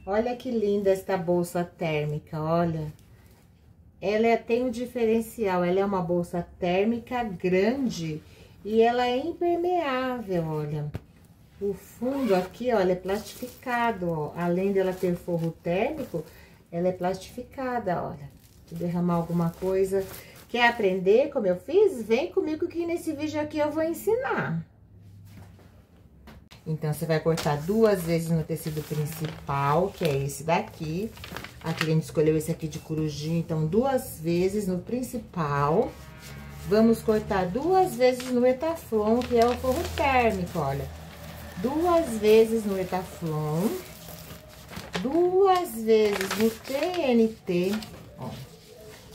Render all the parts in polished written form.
Olha que linda esta bolsa térmica, olha. Ela tem um diferencial, ela é uma bolsa térmica grande e ela é impermeável, olha. O fundo aqui, olha, é plastificado, ó. Além dela ter forro térmico, ela é plastificada, olha. Se derramar alguma coisa, quer aprender como eu fiz? Vem comigo que nesse vídeo aqui eu vou ensinar. Então, você vai cortar 2 vezes no tecido principal, que é esse daqui. A cliente escolheu esse aqui de corujinha, então 2 vezes no principal. Vamos cortar 2 vezes no etaflon, que é o forro térmico, olha. 2 vezes no etaflon. 2 vezes no TNT, ó.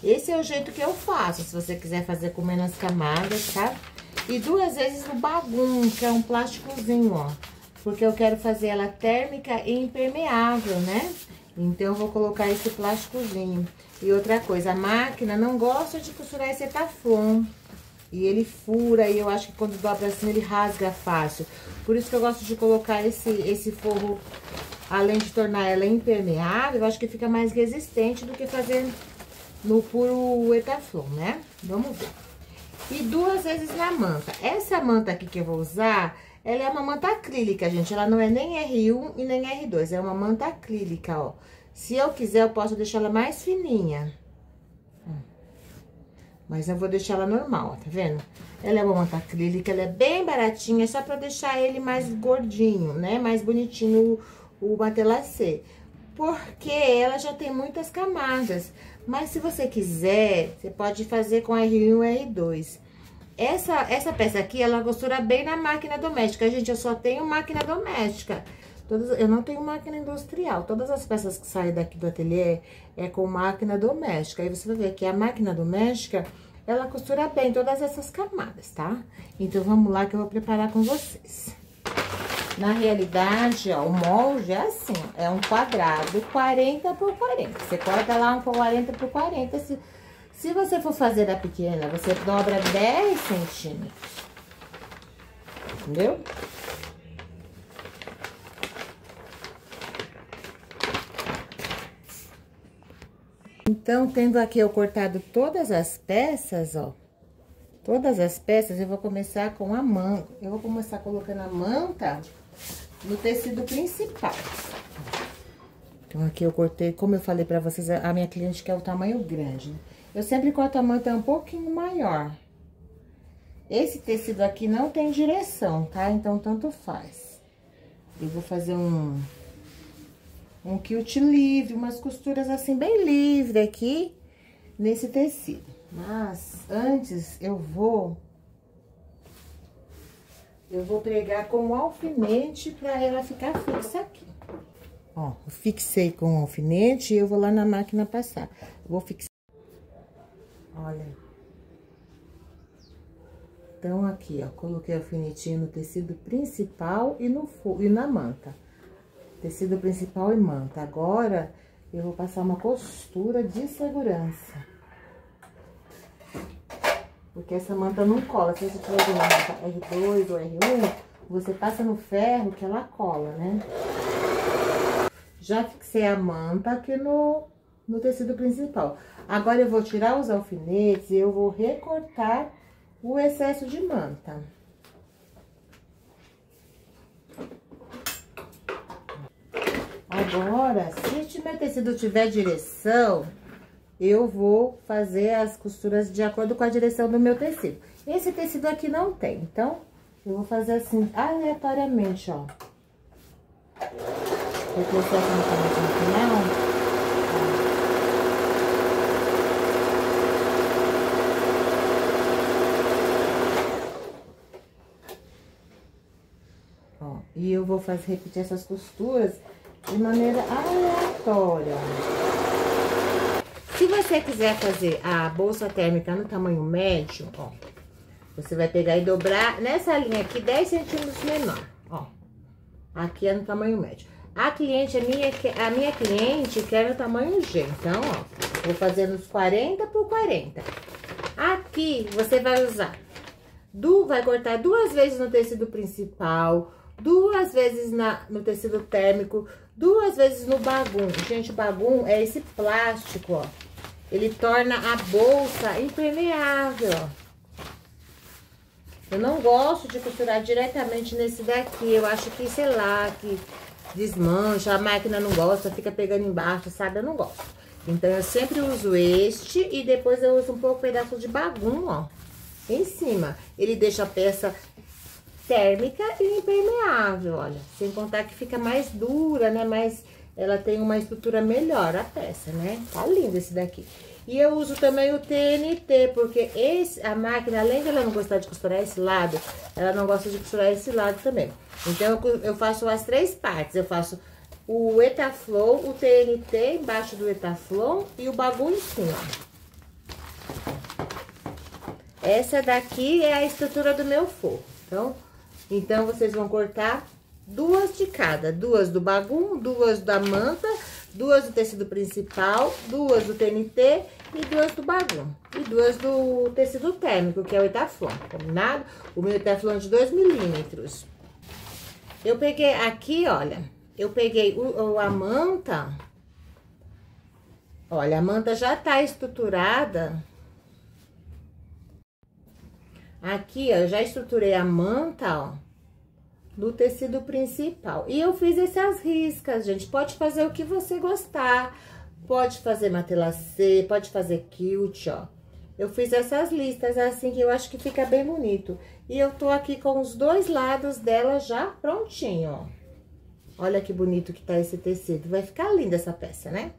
Esse é o jeito que eu faço, se você quiser fazer com menos camadas, tá? E 2 vezes no bagum, que é um plásticozinho, ó. Porque eu quero fazer ela térmica e impermeável, né? Então, eu vou colocar esse plásticozinho. E outra coisa, a máquina não gosta de costurar esse etaflon. E ele fura, e eu acho que quando dobra assim, ele rasga fácil. Por isso que eu gosto de colocar esse forro, além de tornar ela impermeável, eu acho que fica mais resistente do que fazer no puro etaflon, né? Vamos ver. E 2 vezes na manta. Essa manta aqui que eu vou usar, ela é uma manta acrílica, gente. Ela não é nem R1 e nem R2, é uma manta acrílica, ó. Se eu quiser, eu posso deixar ela mais fininha. Mas eu vou deixar ela normal, ó, tá vendo? Ela é uma manta acrílica, ela é bem baratinha, só pra deixar ele mais gordinho, né? Mais bonitinho o matelassê. Porque ela já tem muitas camadas. Mas se você quiser, você pode fazer com R1 e R2. Essa peça aqui, ela costura bem na máquina doméstica. Gente, eu só tenho máquina doméstica. Eu não tenho máquina industrial. Todas as peças que saem daqui do ateliê é com máquina doméstica. Aí você vai ver que a máquina doméstica, ela costura bem todas essas camadas, tá? Então, vamos lá que eu vou preparar com vocês. Na realidade, ó, o molde é assim, ó, é um quadrado 40 por 40. Você corta lá um 40 por 40. Se você for fazer a pequena, você dobra 10 centímetros. Entendeu? Então, tendo aqui eu cortado todas as peças, ó. Todas as peças, eu vou começar com a manta. Eu vou começar colocando a manta no tecido principal. Então, aqui eu cortei, como eu falei pra vocês, a minha cliente quer o tamanho grande, né? Eu sempre corto a manta um pouquinho maior. Esse tecido aqui não tem direção, tá? Então, tanto faz. Eu vou fazer um quilt livre, umas costuras assim, bem livre aqui, nesse tecido. Mas, antes, eu vou pregar com um alfinete pra ela ficar fixa aqui. Ó, eu fixei com o alfinete e eu vou lá na máquina passar. Vou fixar. Olha. Então, aqui, ó, coloquei o alfinetinho no tecido principal e na manta. Tecido principal e manta. Agora, eu vou passar uma costura de segurança. Porque essa manta não cola. Se você tiver uma manta R2 ou R1, você passa no ferro que ela cola, né? Já fixei a manta aqui no tecido principal. Agora, eu vou tirar os alfinetes e eu vou recortar o excesso de manta. Agora, se o meu tecido tiver direção, eu vou fazer as costuras de acordo com a direção do meu tecido. Esse tecido aqui não tem, então, eu vou fazer assim, aleatoriamente, ó. Vou colocar aqui no final. Ó, e eu vou repetir essas costuras de maneira aleatória. Se você quiser fazer a bolsa térmica no tamanho médio, ó, você vai pegar e dobrar nessa linha aqui 10 centímetros menor, ó. Aqui é no tamanho médio. A minha cliente quer no tamanho G, então, ó, vou fazer nos 40 por 40. Aqui, você vai usar, vai cortar 2 vezes no tecido principal, 2 vezes no tecido térmico, 2 vezes no bagum. Gente, o bagum é esse plástico, ó. Ele torna a bolsa impermeável, ó. Eu não gosto de costurar diretamente nesse daqui. Eu acho que, sei lá, que desmancha, a máquina não gosta, fica pegando embaixo, sabe? Eu não gosto. Então, eu sempre uso este e depois eu uso um pouco pedaço de bagum, ó, em cima. Ele deixa a peça térmica e impermeável, olha. Sem contar que fica mais dura, né? Mas ela tem uma estrutura melhor, a peça, né? Tá lindo esse daqui. E eu uso também o TNT, porque a máquina, além de ela não gostar de costurar esse lado, ela não gosta de costurar esse lado também. Então, eu faço as 3 partes. Eu faço o Etaflow, o TNT embaixo do Etaflow e o bagulho em cima. Essa daqui é a estrutura do meu forro. Então, vocês vão cortar 2 de cada. 2 do bagum, 2 da manta, 2 do tecido principal, 2 do TNT e 2 do bagum. E 2 do tecido térmico, que é o Etaflon, combinado? O meu Etaflon é de 2 milímetros. Eu peguei aqui, olha, eu peguei a manta. Olha, a manta já tá estruturada. Aqui, ó, eu já estruturei a manta, ó, do tecido principal. E eu fiz essas riscas, gente. Pode fazer o que você gostar. Pode fazer matelassê, pode fazer quilt, ó. Eu fiz essas listas assim que eu acho que fica bem bonito. E eu tô aqui com os 2 lados dela já prontinho, ó. Olha que bonito que tá esse tecido. Vai ficar linda essa peça, né?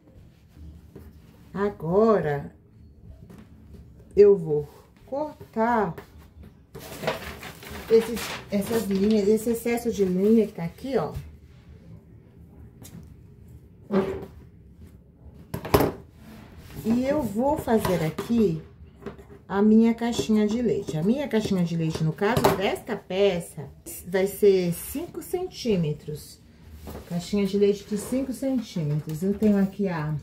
Agora, eu vou cortar essas linhas, esse excesso de linha que tá aqui, ó. E eu vou fazer aqui a minha caixinha de leite. A minha caixinha de leite, no caso desta peça, vai ser 5 centímetros. Caixinha de leite de 5 centímetros. Eu tenho aqui a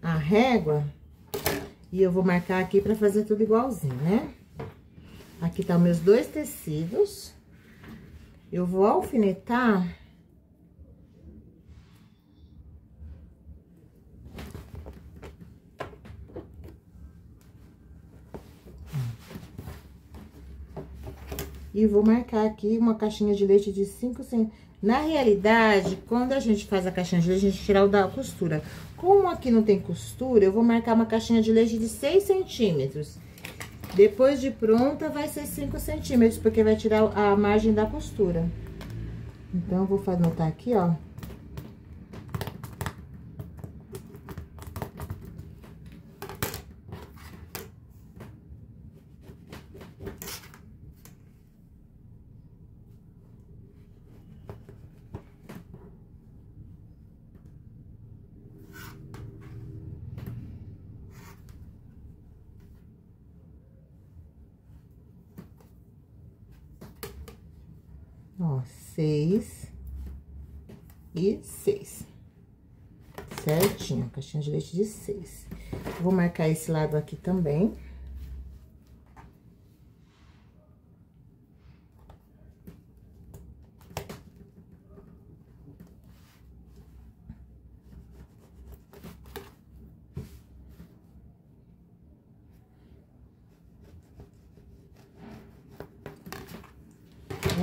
régua e eu vou marcar aqui pra fazer tudo igualzinho, né? Aqui tá os meus 2 tecidos. Eu vou alfinetar. E vou marcar aqui uma caixinha de leite de 5 centímetros. Na realidade, quando a gente faz a caixinha de leite, a gente tira o da costura. Como aqui não tem costura, eu vou marcar uma caixinha de leite de 6 centímetros. Depois de pronta, vai ser 5 centímetros, porque vai tirar a margem da costura. Então, eu vou anotar aqui, ó. Ó, 6 e 6. Certinho, caixinha de leite de 6. Vou marcar esse lado aqui também.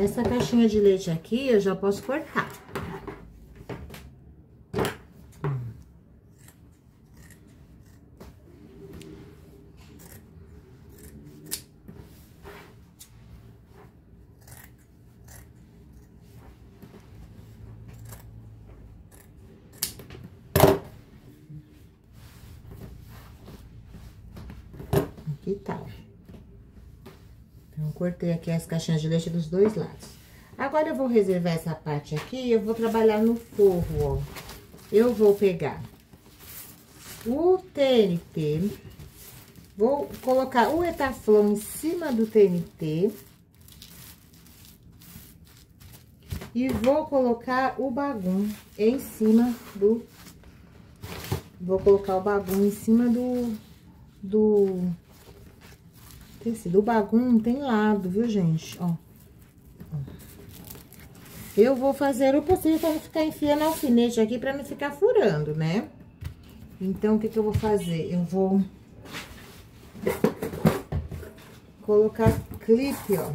Essa caixinha de leite aqui, eu já posso cortar. Aqui tá. Então, cortei aqui as caixinhas de leite dos 2 lados. Agora, eu vou reservar essa parte aqui e eu vou trabalhar no forro, ó. Eu vou pegar o TNT, vou colocar o Etaflon em cima do TNT e vou colocar o bagum em cima do... Vou colocar o bagum em cima do tecido. O bagum tem lado, viu, gente? Ó. Eu vou fazer o possível pra não ficar enfiando alfinete aqui, pra não ficar furando, né? Então, o que que eu vou fazer? Eu vou colocar clipe, ó.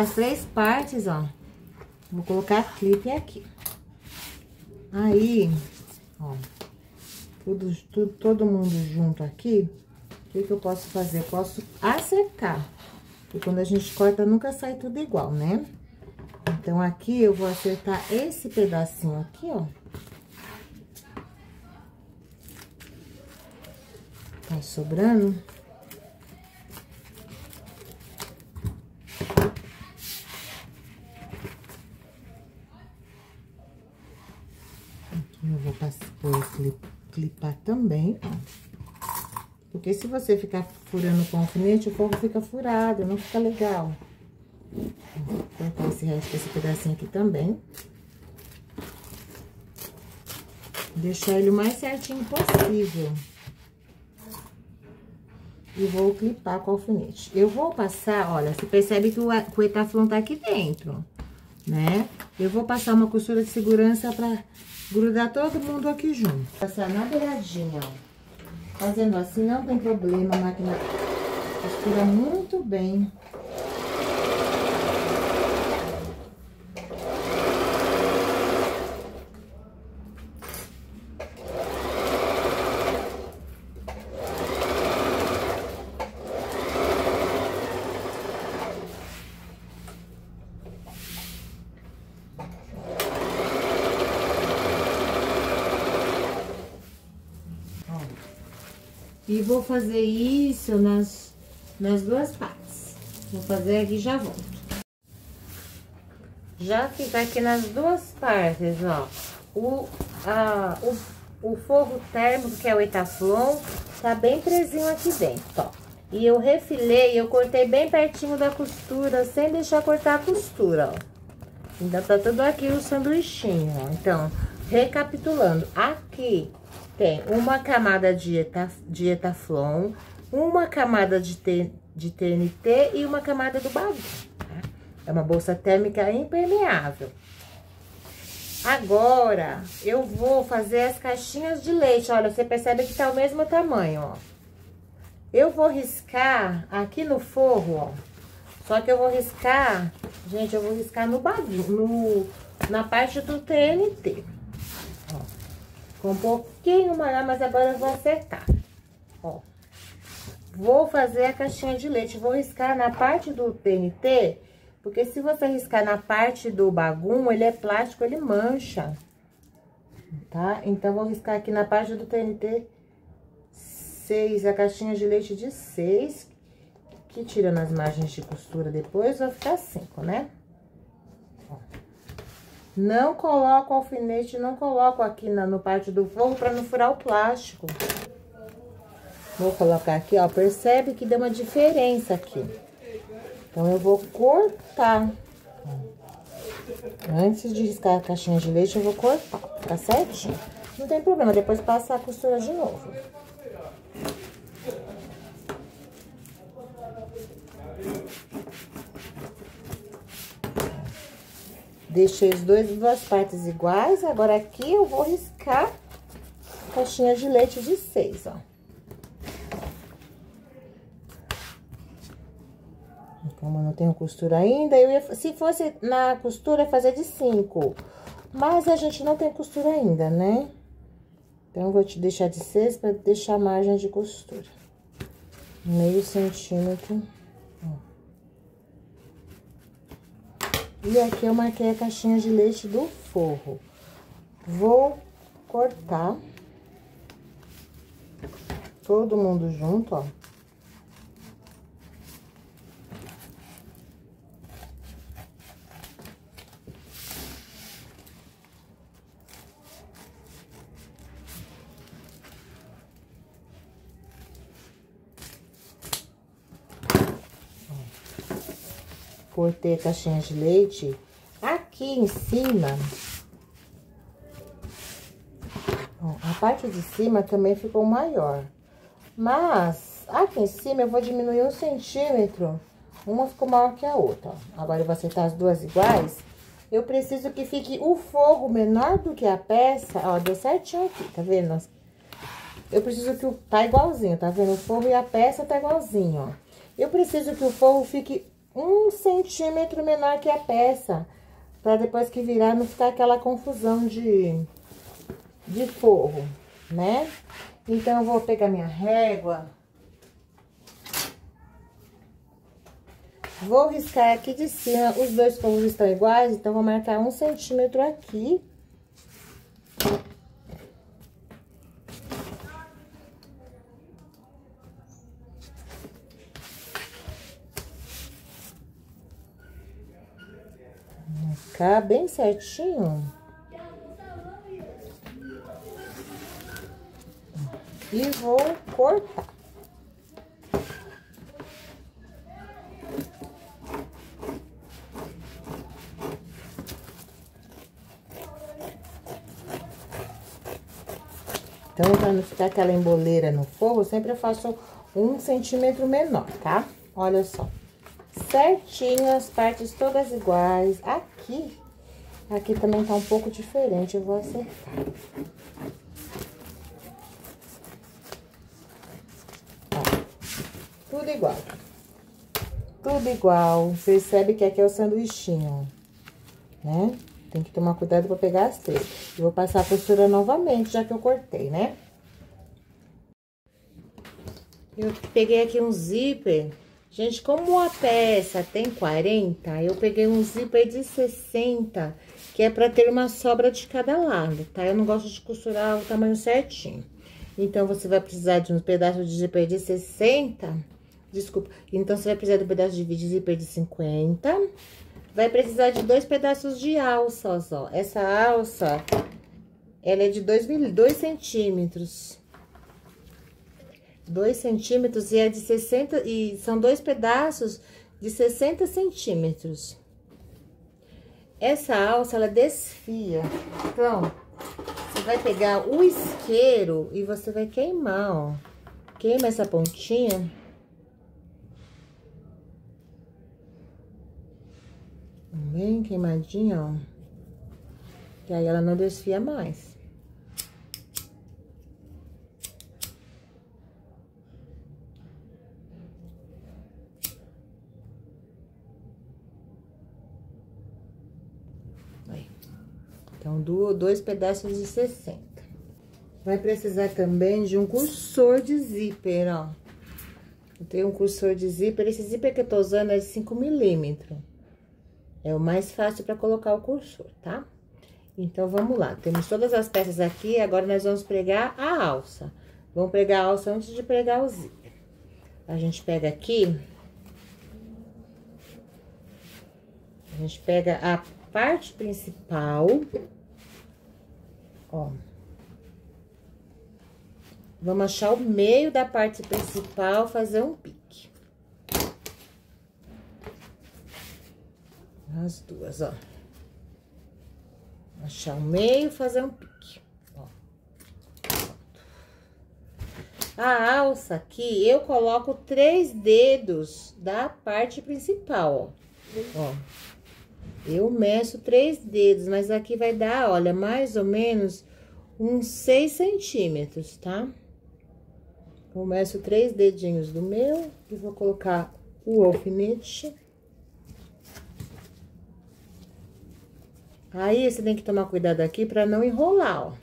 As três partes, ó. Vou colocar clipe aqui. Aí, ó, todo mundo junto aqui, o que que eu posso fazer? Eu posso acertar, porque quando a gente corta, nunca sai tudo igual, né? Então, aqui eu vou acertar esse pedacinho aqui, ó. Tá sobrando. Eu vou clipar também, ó. Porque se você ficar furando com alfinete, o forro fica furado, não fica legal. Vou cortar esse resto desse pedacinho aqui também. Deixar ele o mais certinho possível. E vou clipar com alfinete. Eu vou passar, olha, você percebe que o Etaflon tá aqui dentro, né? Eu vou passar uma costura de segurança pra grudar todo mundo aqui junto. Passar na beiradinha, ó. Fazendo assim não tem problema, a máquina costura muito bem. E vou fazer isso nas duas partes. Vou fazer aqui e já volto. Já fica aqui nas duas partes, ó. O forro térmico, que é o Etaflon, tá bem presinho aqui dentro, ó. E eu refilei, eu cortei bem pertinho da costura, sem deixar cortar a costura, ó. Ainda tá tudo aqui o sanduichinho, ó. Então, recapitulando, aqui tem uma camada de Etaflon, uma camada de TNT e uma camada do bagulho, tá? É uma bolsa térmica impermeável. Agora, eu vou fazer as caixinhas de leite. Olha, você percebe que tá o mesmo tamanho, ó. Eu vou riscar aqui no forro, ó. Só que eu vou riscar, gente, eu vou riscar no bagulho, na parte do TNT. Ó, ficou um pouquinho maior, mas agora eu vou acertar. Ó, vou fazer a caixinha de leite, vou riscar na parte do TNT, porque se você riscar na parte do bagulho, ele é plástico, ele mancha, tá? Então, vou riscar aqui na parte do TNT 6, a caixinha de leite de 6, que tirando as margens de costura depois, vai ficar 5, né? Ó. Não coloco alfinete, não coloco aqui no parte do forro pra não furar o plástico. Vou colocar aqui, ó, percebe que deu uma diferença aqui. Então, eu vou cortar. Antes de riscar a caixinha de leite, eu vou cortar, tá certinho? Não tem problema, depois passar a costura de novo. Deixei as duas partes iguais, agora aqui eu vou riscar a caixinha de leite de 6, ó. Como eu não tenho costura ainda, se fosse na costura, fazer de 5. Mas a gente não tem costura ainda, né? Então, eu vou te deixar de 6 para deixar a margem de costura. Meio centímetro. Ó. E aqui eu marquei a caixinha de leite do forro. Vou cortar todo mundo junto, ó. Cortei a caixinha de leite. Aqui em cima, ó, a parte de cima também ficou maior. Mas, aqui em cima eu vou diminuir 1 centímetro. Uma ficou maior que a outra, ó. Agora eu vou acertar as duas iguais. Eu preciso que fique o forro menor do que a peça. Ó, deu certinho aqui, tá vendo? Eu preciso que tá igualzinho, tá vendo? O forro e a peça tá igualzinho, ó. Eu preciso que o forro fique 1 centímetro menor que a peça. Pra depois que virar não ficar aquela confusão de forro, né? Então, eu vou pegar minha régua. Vou riscar aqui de cima, os dois forros estão iguais, então vou marcar 1 centímetro aqui. Vou ficar bem certinho. E vou cortar. Então, pra não ficar aquela emboleira no forro, sempre eu faço 1 centímetro menor, tá? Olha só. Certinho, as partes todas iguais. Aqui também tá um pouco diferente, eu vou acertar. Ó, tudo igual. Tudo igual. Percebe que aqui é o sanduichinho, né? Tem que tomar cuidado pra pegar as três. Eu vou passar a costura novamente, já que eu cortei, né? Eu peguei aqui um zíper. Gente, como a peça tem 40, eu peguei um zíper de 60, que é pra ter uma sobra de cada lado, tá? Eu não gosto de costurar o tamanho certinho. Então, você vai precisar de um pedaço de zíper de 60. Desculpa. Então, você vai precisar de um pedaço de zíper de 50. Vai precisar de 2 pedaços de alças, ó. Essa alça, ela é de 2 centímetros. 2 centímetros e é de 60... E são 2 pedaços de 60 centímetros. Essa alça, ela desfia. Então, você vai pegar o isqueiro e você vai queimar, ó. Queima essa pontinha. Bem queimadinha, ó. Que aí ela não desfia mais. Aí. Então, 2 pedaços de 60. Vai precisar também de um cursor de zíper, ó. Eu tenho um cursor de zíper. Esse zíper que eu tô usando é de 5 milímetros. É o mais fácil pra colocar o cursor, tá? Então, vamos lá. Temos todas as peças aqui, agora nós vamos pregar a alça. Vamos pregar a alça antes de pregar o zíper. A gente pega aqui... A gente pega a parte principal, ó. Vamos achar o meio da parte principal, fazer um pique. As duas, ó. Achar o meio, fazer um pique, ó. A alça aqui, eu coloco 3 dedos da parte principal, ó. Eu meço 3 dedos, mas aqui vai dar, olha, mais ou menos uns 6 centímetros, tá? Eu meço 3 dedinhos do meu e vou colocar o alfinete. Aí, você tem que tomar cuidado aqui pra não enrolar, ó.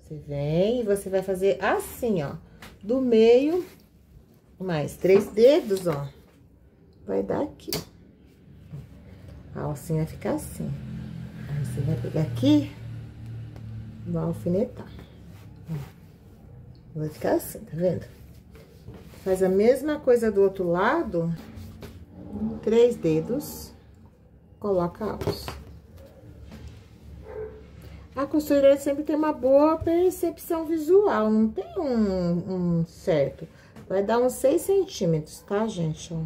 Você vem e você vai fazer assim, ó. Do meio, mais 3 dedos, ó. Vai dar aqui. A alcinha vai ficar assim. Aí, você vai pegar aqui e vai alfinetar. Vai ficar assim, tá vendo? Faz a mesma coisa do outro lado. 3 dedos. Coloca a alça. A costureira sempre tem uma boa percepção visual, não tem um certo. Vai dar uns 6 centímetros, tá, gente? Ó.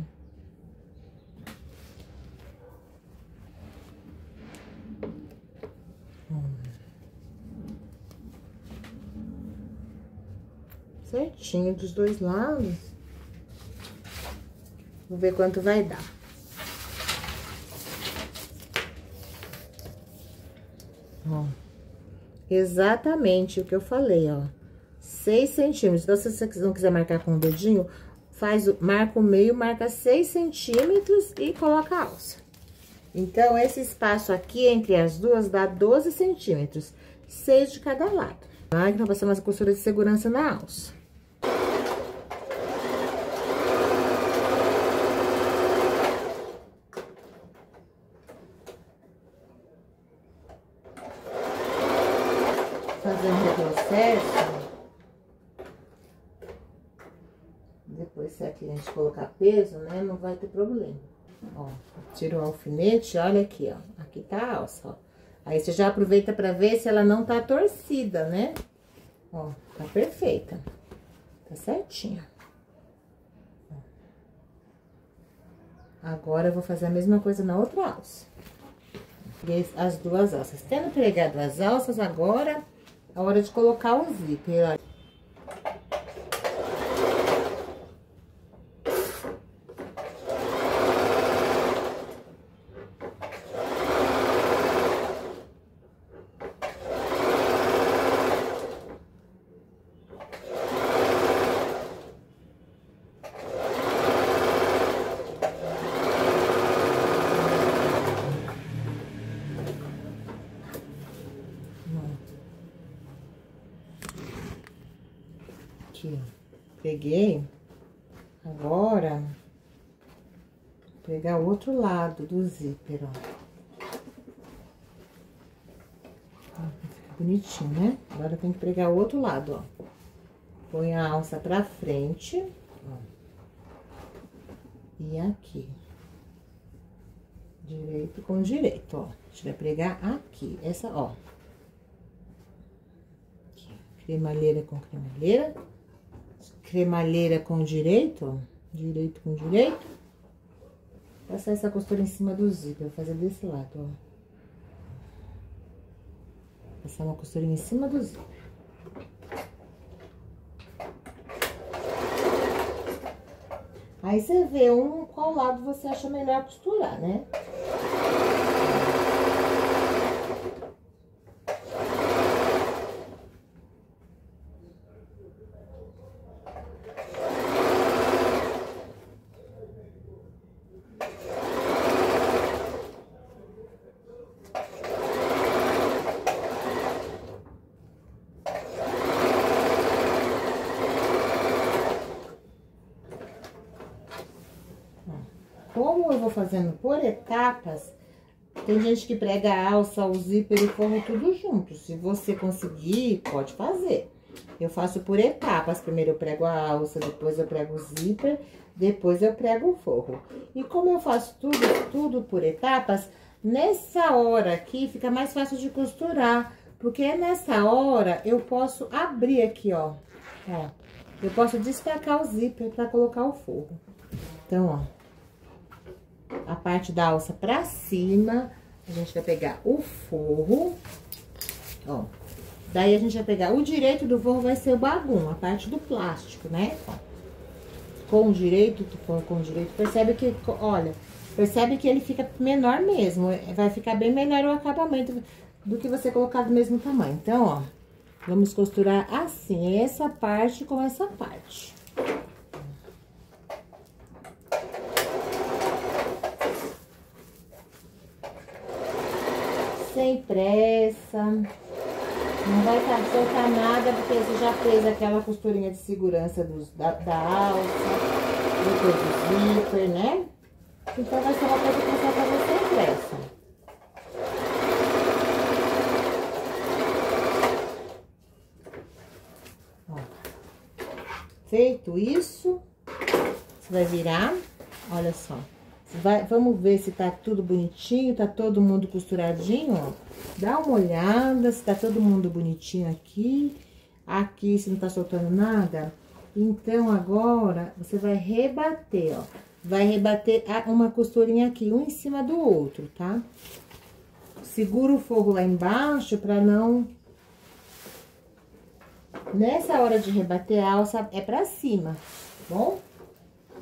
Certinho dos 2 lados. Vou ver quanto vai dar. Ó, exatamente o que eu falei, ó. 6 centímetros. Então, se você não quiser marcar com o dedinho, marca o meio, marca 6 centímetros e coloca a alça. Então, esse espaço aqui entre as duas dá 12 centímetros, 6 de cada lado. Tá? Então, vai ser uma costura de segurança na alça. Fazer um retrocesso. Depois, se a cliente colocar peso, né, não vai ter problema. Ó, tira o alfinete, olha aqui, ó. Aqui tá a alça, ó. Aí, você já aproveita pra ver se ela não tá torcida, né? Ó, tá perfeita. Tá certinha. Agora, eu vou fazer a mesma coisa na outra alça. Peguei as duas alças. Tendo pregado as alças, agora, é a hora de colocar o zíper, ó. Aqui, ó. Peguei. Agora, vou pegar o outro lado do zíper, ó. Fica bonitinho, né? Agora, tem que pregar o outro lado, ó. Põe a alça pra frente, ó. E aqui. Direito com direito, ó. A gente vai pregar aqui, essa, ó. Aqui, cremalheira com cremalheira. Cremalheira com direito, ó. Direito com direito. Passar essa costura em cima do zíper, vou fazer desse lado, ó. Passar uma costurinha em cima do zíper. Aí, você vê qual lado você acha melhor costurar, né? Como eu vou fazendo por etapas, tem gente que prega a alça, o zíper e forro tudo junto. Se você conseguir, pode fazer. Eu faço por etapas. Primeiro eu prego a alça, depois eu prego o zíper, depois eu prego o forro. E como eu faço tudo por etapas, nessa hora aqui fica mais fácil de costurar. Porque nessa hora eu posso abrir aqui, ó. Ó, eu posso destacar o zíper pra colocar o forro. Então, ó. A parte da alça pra cima, a gente vai pegar o forro, ó. Daí, a gente vai pegar o direito do forro, vai ser o bagum, a parte do plástico, né? Ó. Com o direito, do forro com o direito, percebe que, olha, percebe que ele fica menor mesmo. Vai ficar bem melhor o acabamento do que você colocar do mesmo tamanho. Então, ó, vamos costurar assim, essa parte com essa parte. Sem pressa, não vai soltar nada, porque você já fez aquela costurinha de segurança da alça, depois do zíper, né? Então, vai ser uma coisa que você vai fazer sem pressa. Ó. Feito isso, você vai virar, olha só. Vamos ver se tá tudo bonitinho, tá todo mundo costuradinho, ó. Dá uma olhada se tá todo mundo bonitinho aqui. Aqui, se não tá soltando nada. Então, agora, você vai rebater, ó. Vai rebater uma costurinha aqui, um em cima do outro, tá? Segura o forro lá embaixo pra não... Nessa hora de rebater a alça, é pra cima, tá bom?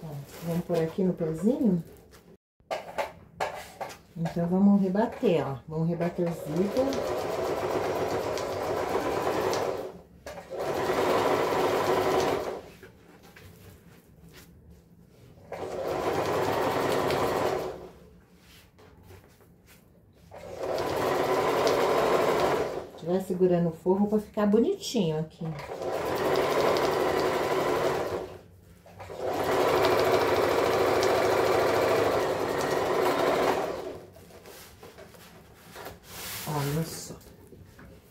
Ó. Vamos por aqui no pezinho. Então, vamos rebater, ó. Vamos rebater o zíper. Vai segurando o forro pra ficar bonitinho aqui. Olha só.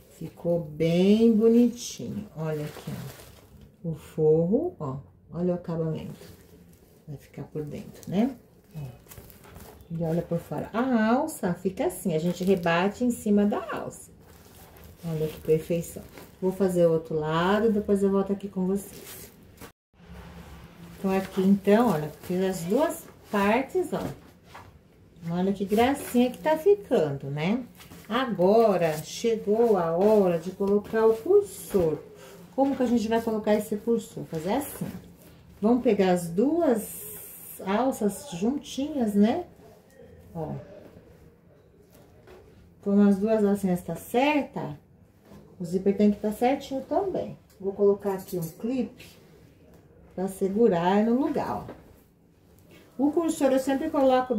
Ficou bem bonitinho. Olha aqui, ó. O forro, ó. Olha o acabamento. Vai ficar por dentro, né? Ó. E olha por fora. A alça fica assim, a gente rebate em cima da alça. Olha que perfeição. Vou fazer o outro lado, depois eu volto aqui com vocês. Então, aqui, então, olha, fiz as duas partes, ó. Olha que gracinha que tá ficando, né? Agora, chegou a hora de colocar o cursor. Como que a gente vai colocar esse cursor? Fazer assim. Vamos pegar as duas alças juntinhas, né? Ó. Como as duas alcinhas tá certa, o zíper tem que estar certinho também. Vou colocar aqui um clipe pra segurar no lugar, ó. O cursor eu sempre coloco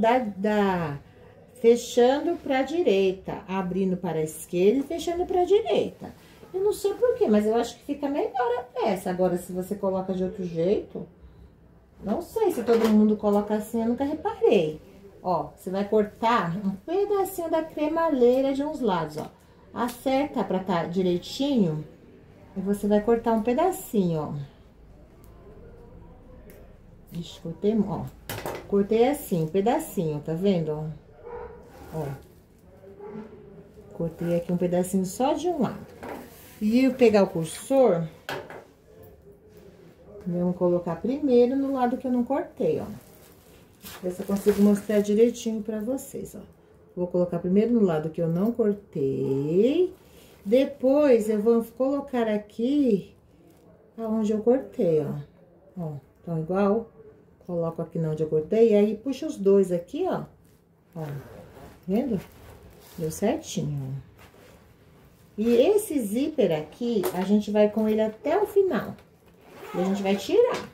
fechando pra direita, abrindo para a esquerda e fechando pra direita. Eu não sei porquê, mas eu acho que fica melhor a peça. Agora, se você coloca de outro jeito, não sei se todo mundo coloca assim, eu nunca reparei. Ó, você vai cortar um pedacinho da cremalheira de uns lados, ó. Acerta pra tá direitinho e você vai cortar um pedacinho, ó. Ixi, cortei, ó. Cortei assim, um pedacinho, tá vendo, ó? Ó. Cortei aqui um pedacinho só de um lado. E eu pegar o cursor, vamos colocar primeiro no lado que eu não cortei, ó. Ver se eu consigo mostrar direitinho pra vocês, ó. Vou colocar primeiro no lado que eu não cortei. Depois, eu vou colocar aqui aonde eu cortei, ó. Ó, então, igual, coloco aqui onde eu cortei, e aí puxo os dois aqui, ó. Ó, vendo? Deu certinho, ó. E esse zíper aqui, a gente vai com ele até o final. E a gente vai tirar.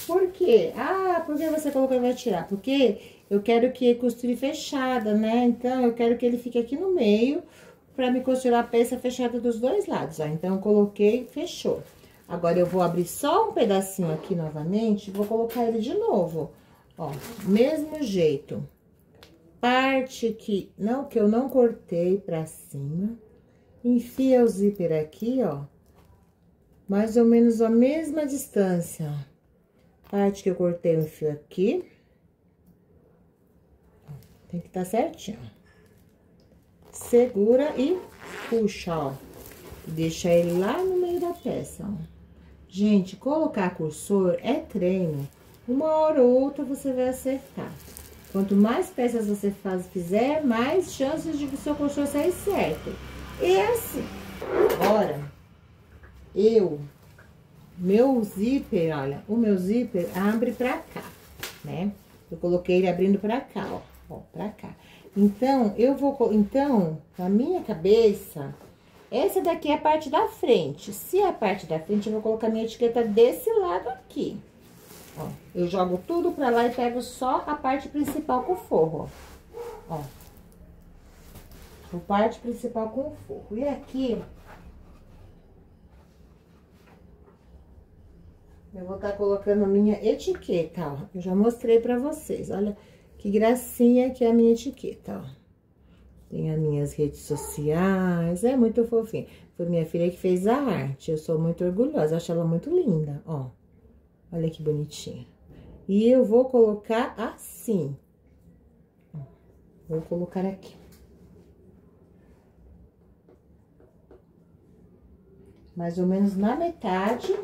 Por quê? Ah, por que você colocou e vai tirar? Porque eu quero que costure fechada, né? Então, eu quero que ele fique aqui no meio pra me costurar a peça fechada dos dois lados, ó. Então, eu coloquei, fechou. Agora, eu vou abrir só um pedacinho aqui novamente e vou colocar ele de novo. Ó, mesmo jeito. Parte que eu não cortei pra cima. Enfia o zíper aqui, ó. Mais ou menos a mesma distância, ó. Parte que eu cortei, eu enfio aqui. Tem que estar certinho. Segura e puxa, ó. Deixa ele lá no meio da peça, ó. Gente, colocar cursor é treino. Uma hora ou outra você vai acertar. Quanto mais peças você fizer, mais chances de que o seu cursor sair certo. E assim, agora, meu zíper, olha, o meu zíper abre pra cá, né? Eu coloquei ele abrindo pra cá, ó, pra cá. Então, na minha cabeça, essa daqui é a parte da frente. Se é a parte da frente, eu vou colocar minha etiqueta desse lado aqui. Ó, eu jogo tudo pra lá e pego só a parte principal com o forro, ó. A parte principal com o forro. E aqui, eu vou estar colocando a minha etiqueta, ó. Eu já mostrei pra vocês, olha que gracinha que é a minha etiqueta, ó. Tem as minhas redes sociais, é muito fofinha. Foi minha filha que fez a arte, eu sou muito orgulhosa, acho ela muito linda, ó. Olha que bonitinha. E eu vou colocar assim. Vou colocar aqui. Mais ou menos na metade.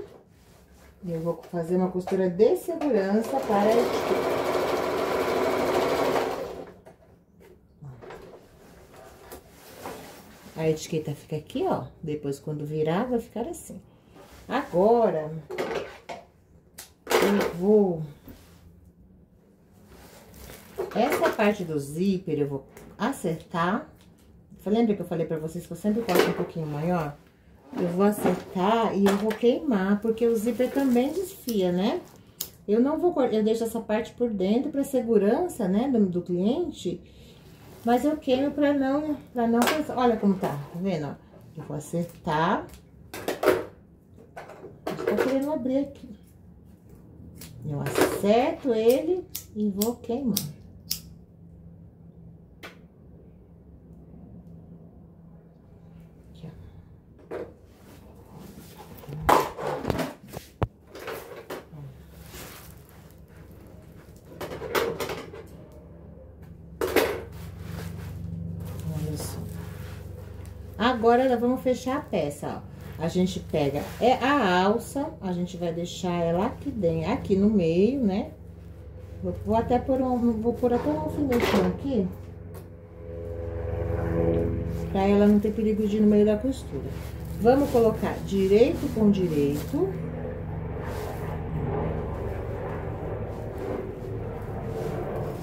Eu vou fazer uma costura de segurança para a etiqueta. A etiqueta fica aqui, ó. Depois, quando virar, vai ficar assim. Agora, eu vou Essa parte do zíper eu vou acertar. Lembra que eu falei pra vocês que eu sempre corto um pouquinho maior? Eu vou acertar e eu vou queimar, porque o zíper também desfia, né? Eu não vou cortar, eu deixo essa parte por dentro pra segurança, né, do cliente. Mas eu queimo pra não olha como tá vendo, ó? Eu vou acertar. Tô querendo abrir aqui. Eu acerto ele e vou queimar. Aqui, ó. Olha só. Agora, nós vamos fechar a peça, ó. A gente pega a alça, a gente vai deixar ela aqui dentro, aqui no meio, né? Vou até pôr vou pôr até um alfinetinho aqui. Pra ela não ter perigo de ir no meio da costura. Vamos colocar direito com direito.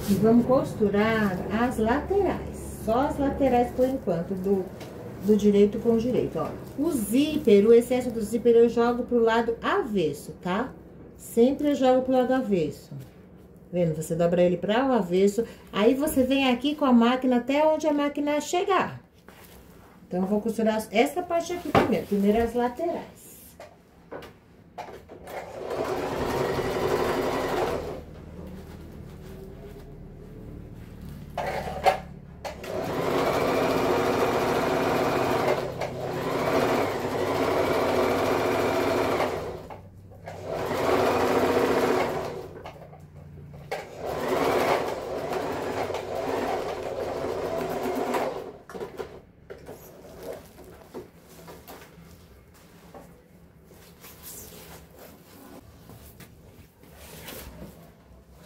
E vamos costurar as laterais. Só as laterais por enquanto, do direito com direito, ó. O zíper, o excesso do zíper eu jogo pro lado avesso, tá? Sempre eu jogo pro lado avesso. Vendo? Você dobra ele para o avesso, aí você vem aqui com a máquina até onde a máquina chegar. Então, eu vou costurar essa parte aqui primeiro. Primeiro as laterais.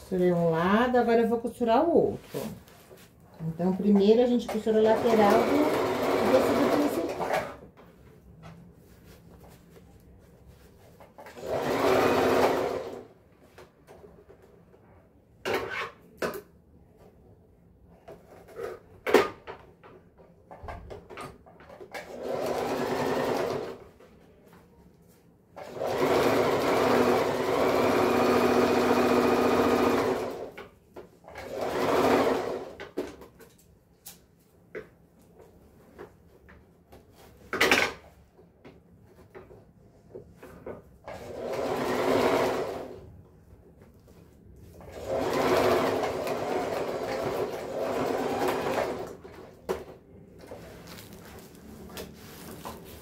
Costurei um lado, agora eu vou costurar o outro. Então, primeiro a gente costura a lateral do tecido principal.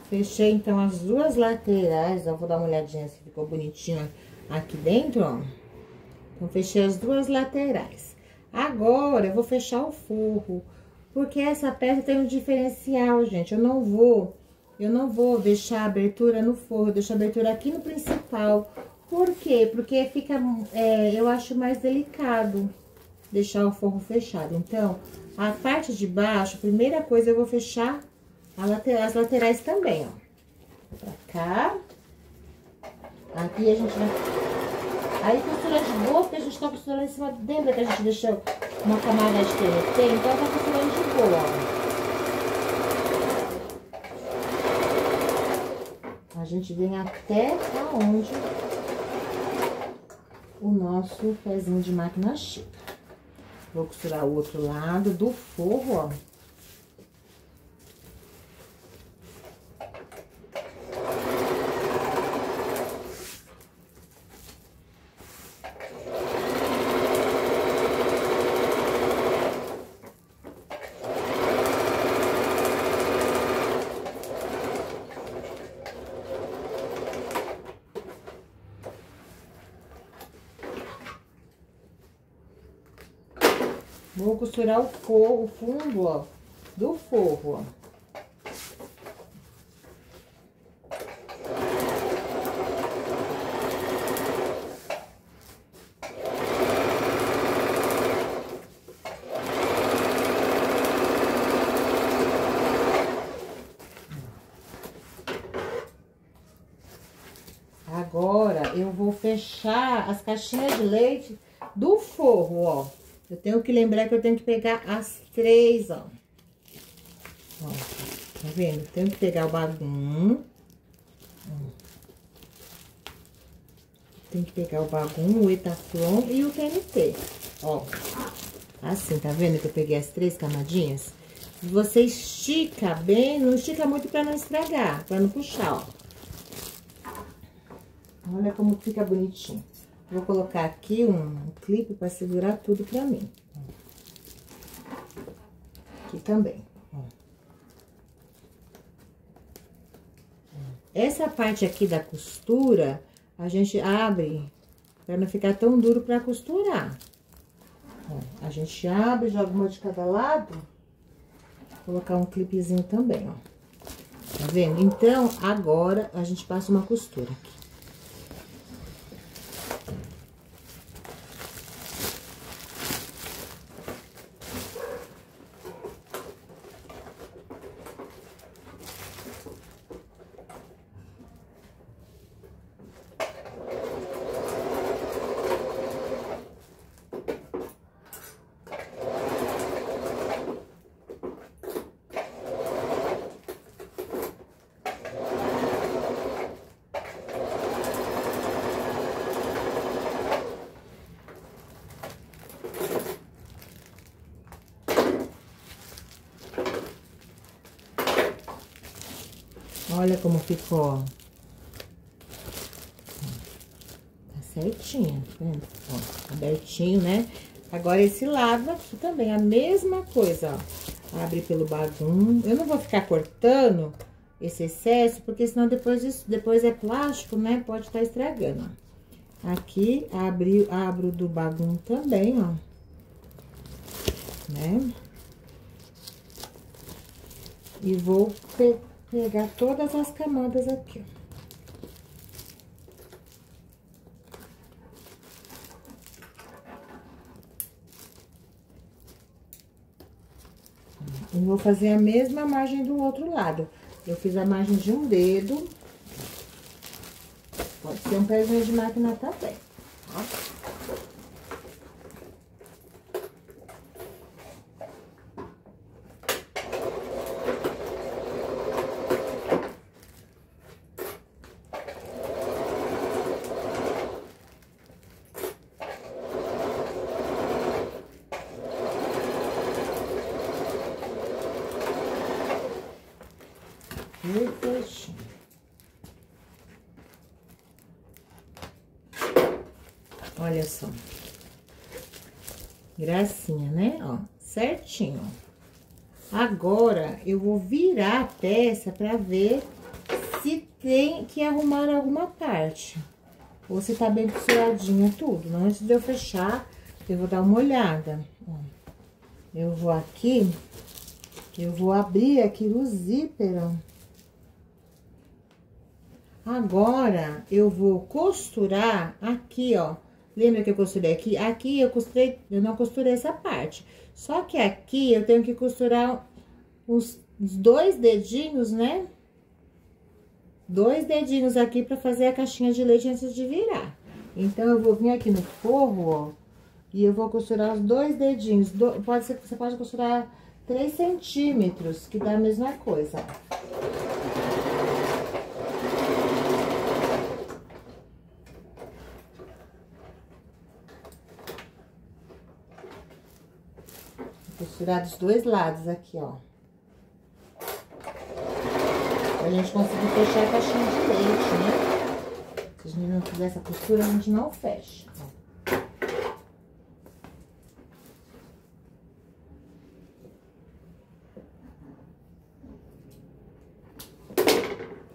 Fechei, então, as duas laterais, ó, vou dar uma olhadinha se ficou bonitinho aqui dentro, ó. Então, fechei as duas laterais. Agora, eu vou fechar o forro, porque essa peça tem um diferencial, gente. Eu não vou deixar a abertura no forro, eu deixo a abertura aqui no principal. Por quê? Porque fica, eu acho mais delicado deixar o forro fechado. Então, a parte de baixo, a primeira coisa, eu vou fechar as laterais também, ó. Pra cá. Aqui a gente vai... Aí costura de boa, porque a gente tá costurando em cima... Lembra que a gente deixou uma camada de TNT? Então, tá costurando de boa, ó. A gente vem até aonde o nosso pezinho de máquina chega. Vou costurar o outro lado do forro, ó. Vou costurar o fundo, ó, do forro, ó. Agora, eu vou fechar as caixinhas de leite do forro, ó. Eu tenho que lembrar que eu tenho que pegar as 3, ó. Ó, tá vendo? Eu tenho que pegar o bagum. Tem que pegar o bagum, o Etaflon e o TNT, ó. Assim, tá vendo que eu peguei as 3 camadinhas? Você estica bem, não estica muito pra não estragar, pra não puxar, ó. Olha como fica bonitinho. Vou colocar aqui um clipe pra segurar tudo pra mim. Aqui também, ó. Essa parte aqui da costura, a gente abre pra não ficar tão duro pra costurar. Ó, a gente abre, joga uma de cada lado. Vou colocar um clipezinho também, ó. Tá vendo? Então, agora, a gente passa uma costura aqui. Olha como ficou, ó. Tá certinho, tá vendo? Ó, abertinho, né? Agora, esse lado aqui também, a mesma coisa, ó. Abre pelo bagum. Eu não vou ficar cortando esse excesso, porque senão depois é plástico, né? Pode estar estragando, ó. Aqui, abro do bagum também, ó. Né? E vou pegar todas as camadas aqui, ó. E vou fazer a mesma margem do outro lado. Eu fiz a margem de um dedo. Pode ser um pezinho de máquina também, ó. Perfeitinho. Olha só. Gracinha, né? Ó, certinho. Agora, eu vou virar a peça pra ver se tem que arrumar alguma parte. Ou se tá bem costuradinha tudo. Não, antes de eu fechar, eu vou dar uma olhada. Ó, eu vou aqui, eu vou abrir aqui o zíper, ó. Agora, eu vou costurar aqui, ó. Lembra que eu costurei aqui? Aqui eu não costurei essa parte. Só que aqui eu tenho que costurar os 2 dedinhos, né? 2 dedinhos aqui pra fazer a caixinha de leite antes de virar. Então, eu vou vir aqui no forro, ó. E eu vou costurar os 2 dedinhos. Você pode costurar 3 centímetros, que dá a mesma coisa, ó. Costurar dos 2 lados aqui, ó. Pra gente conseguir fechar a caixinha de leite, né? Se a gente não fizer essa costura, a gente não fecha.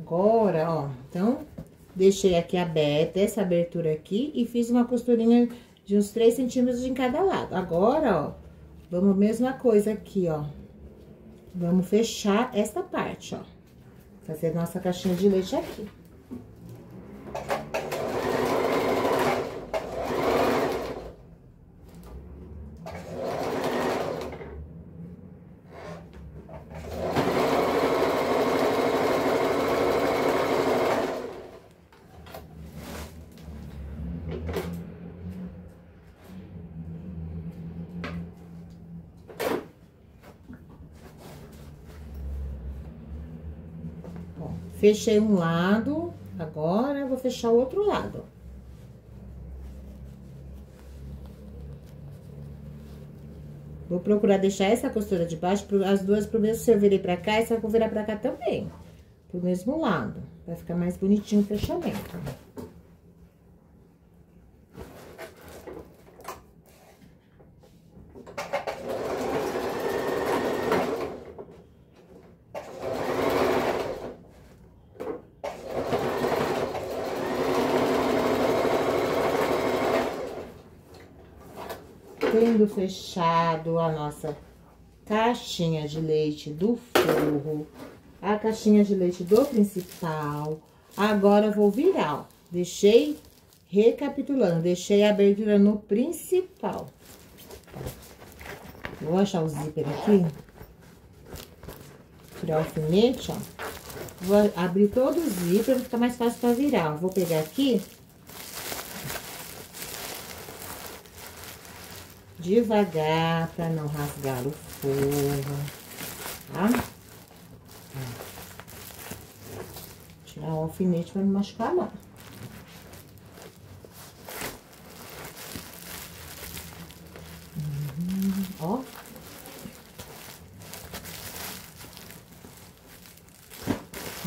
Agora, ó, então, deixei aqui aberta essa abertura aqui e fiz uma costurinha de uns 3 centímetros em cada lado. Agora, ó, vamos a mesma coisa aqui, ó. Vamos fechar esta parte, ó. Fazer nossa caixinha de leite aqui. Fechei um lado, agora eu vou fechar o outro lado. Vou procurar deixar essa costura de baixo, as duas pro mesmo, se eu virei pra cá, essa eu vou virar pra cá também. Pro mesmo lado, vai ficar mais bonitinho o fechamento. Tendo fechado a nossa caixinha de leite do forro, a caixinha de leite do principal, agora eu vou virar, ó. Deixei, recapitulando, deixei a abertura no principal. Vou achar o zíper aqui. Tirar o alfinete, ó. Vou abrir todo o zíper, fica mais fácil pra virar, ó. Vou pegar aqui. Devagar, pra não rasgar o forro, tá? Tirar o alfinete pra não machucar, não. Ó.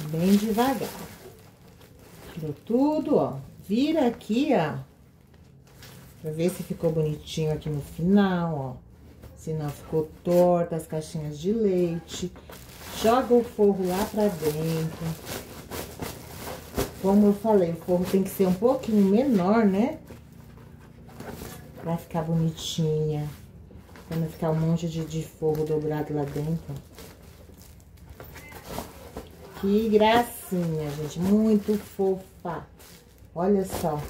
Bem devagar. Tirou tudo, ó. Vira aqui, ó. Pra ver se ficou bonitinho aqui no final, ó. Se não ficou torta as caixinhas de leite. Joga o forro lá pra dentro. Como eu falei, o forro tem que ser um pouquinho menor, né? Pra ficar bonitinha. Pra não ficar um monte de forro dobrado lá dentro. Que gracinha, gente. Muito fofa. Olha só.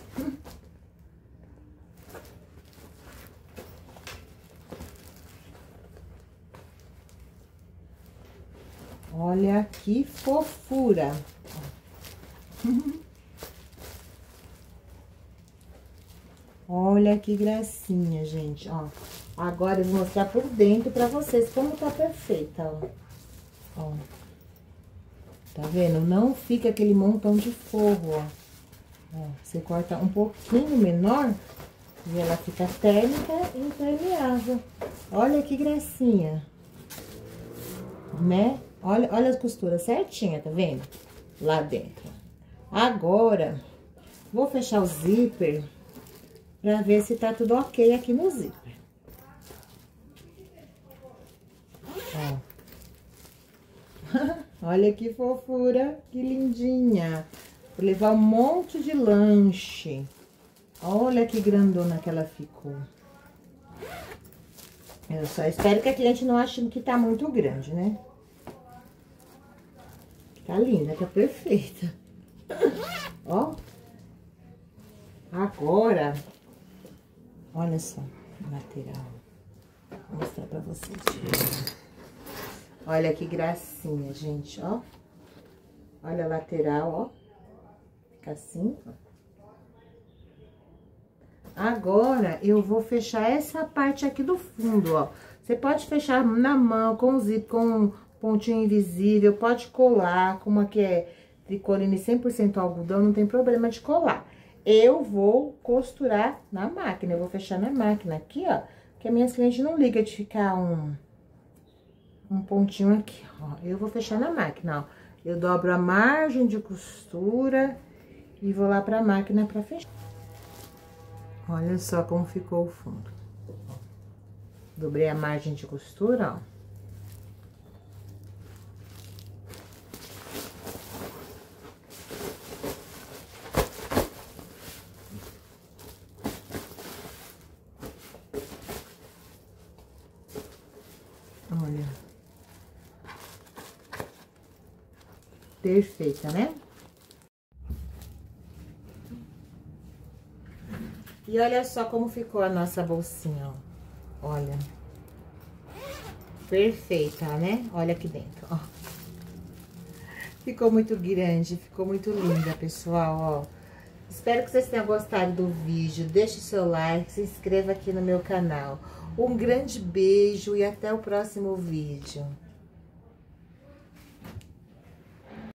Olha que fofura. Olha que gracinha, gente, ó. Agora eu vou mostrar por dentro pra vocês como tá perfeita, ó. Ó. Tá vendo? Não fica aquele montão de forro, ó. Ó, você corta um pouquinho menor e ela fica térmica e impermeável. Olha que gracinha. Né? Olha as costuras certinha, tá vendo? Lá dentro. Agora, vou fechar o zíper pra ver se tá tudo ok aqui no zíper. Ó. Olha que fofura, que lindinha. Vou levar um monte de lanche. Olha que grandona que ela ficou. Eu só espero que a cliente não ache que tá muito grande, né? Tá linda, tá perfeita. Ó. Agora, olha só, lateral. Vou mostrar pra vocês. Olha que gracinha, gente, ó. Olha a lateral, ó. Fica assim, ó. Agora, eu vou fechar essa parte aqui do fundo, ó. Você pode fechar na mão, com zíper, com pontinho invisível, pode colar, como aqui é tricoline 100% algodão, não tem problema de colar. Eu vou costurar na máquina, eu vou fechar na máquina aqui, ó, que a minha cliente não liga de ficar um pontinho aqui, ó. Eu vou fechar na máquina, ó. Eu dobro a margem de costura e vou lá pra máquina pra fechar. Olha só como ficou o fundo. Dobrei a margem de costura, ó. Olha. Perfeita, né? E olha só como ficou a nossa bolsinha, ó. Olha. Perfeita, né? Olha aqui dentro, ó. Ficou muito grande, ficou muito linda, pessoal, ó. Espero que vocês tenham gostado do vídeo. Deixe o seu like, se inscreva aqui no meu canal. Um grande beijo e até o próximo vídeo.